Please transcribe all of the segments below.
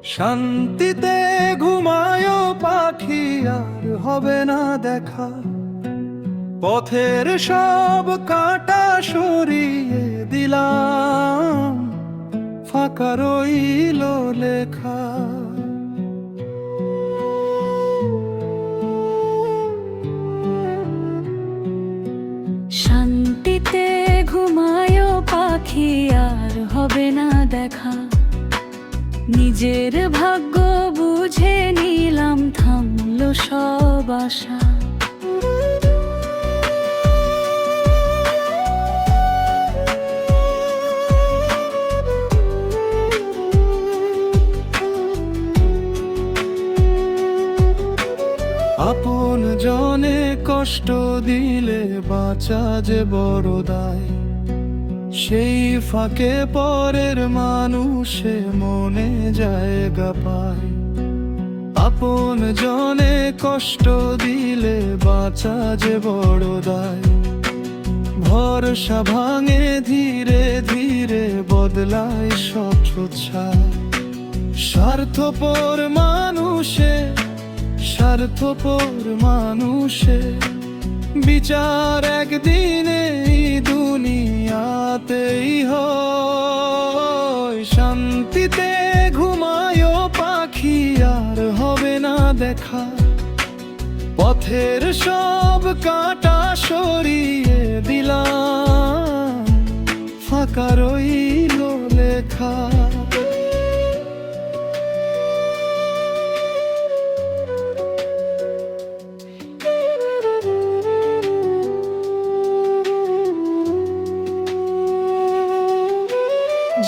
শান্তিতে ঘুমায় পাখি, আর হবে না দেখা। পথের সব কাঁটা সরিয়ে দিলাম, ফাঁকা রইল লেখা। শান্তিতে ঘুমায় পাখি, আর হবে না দেখা। নিজের ভাগ্য বুঝে নিলাম, থামলো সব আশা। আপন জনে কষ্ট দিলে বাঁচা যে বড় দায়, সেই ফাঁকে পরের মানুষে মনে জায়গা পায়। আপন জনে কষ্ট দিলে বাঁচা যে বড় দায়, ভরসা ভাঙে ধীরে ধীরে, বদলায় সব ছায়। স্বার্থপর মানুষে, স্বার্থপর মানুষে বিচার একদিনে দুনিয়াতেই হয়। শান্তিতে ঘুমায় পাখি, আর হবে না দেখা। পথের সব কাঁটা সরিয়ে দিলাম, ফাঁকা রইল লেখা।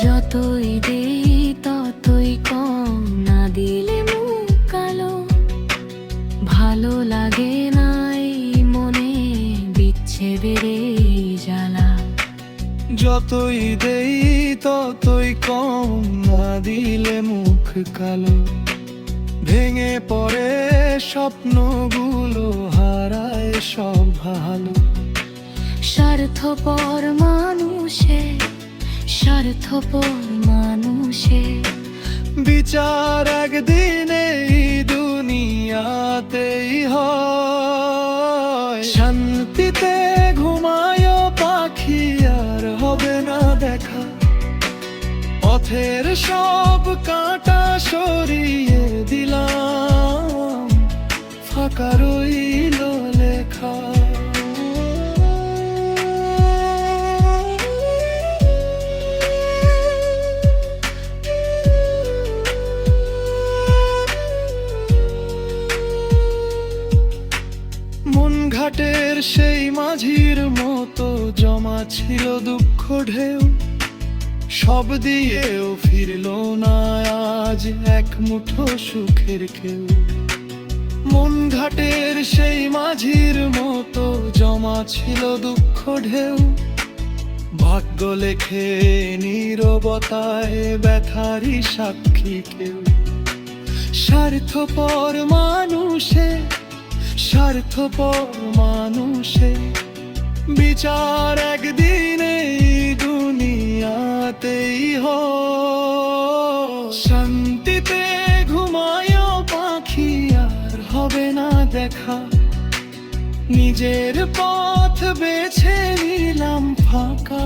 যতই দেই ততই কম, না দিলে মুখ কালো। ভালো লাগে নাই মনে, বিচ্ছেদের জ্বালা। যতই দেই ততই কম, না দিলে মুখ কালো। ভেঙে পড়ে স্বপ্নগুলো, হারায় সব ভালো। স্বার্থপর মানুষে, স্বার্থপর মানুষে বিচার একদিনে দুনিয়াতেই হয়। শান্তিতে ঘুমায় পাখি, আর হবে না দেখা। পথের সব কাঁটা সরিয়ে দিলাম, ফাঁকা রইল লেখা। মন ঘাটের সেই মাঝির মতো জমা ছিল দুঃখ ঢেউ, সব দিয়েও ফিরল না আজ এক মুঠো সুখের কেউ। মন ঘাটের সেই মাঝির মতো জমা ছিল দুঃখ ঢেউ, ভাগ্য লেখে নীরবতায় ব্যথারই সাক্ষী কেউ। স্বার্থপর মানুষে, স্বার্থপর মানুষে বিচার একদিনে দুনিয়াতেই হয়। শান্তিতে ঘুমায় পাখি, আর হবে না দেখা। নিজের পথ বেছে নিলাম, ফাঁকা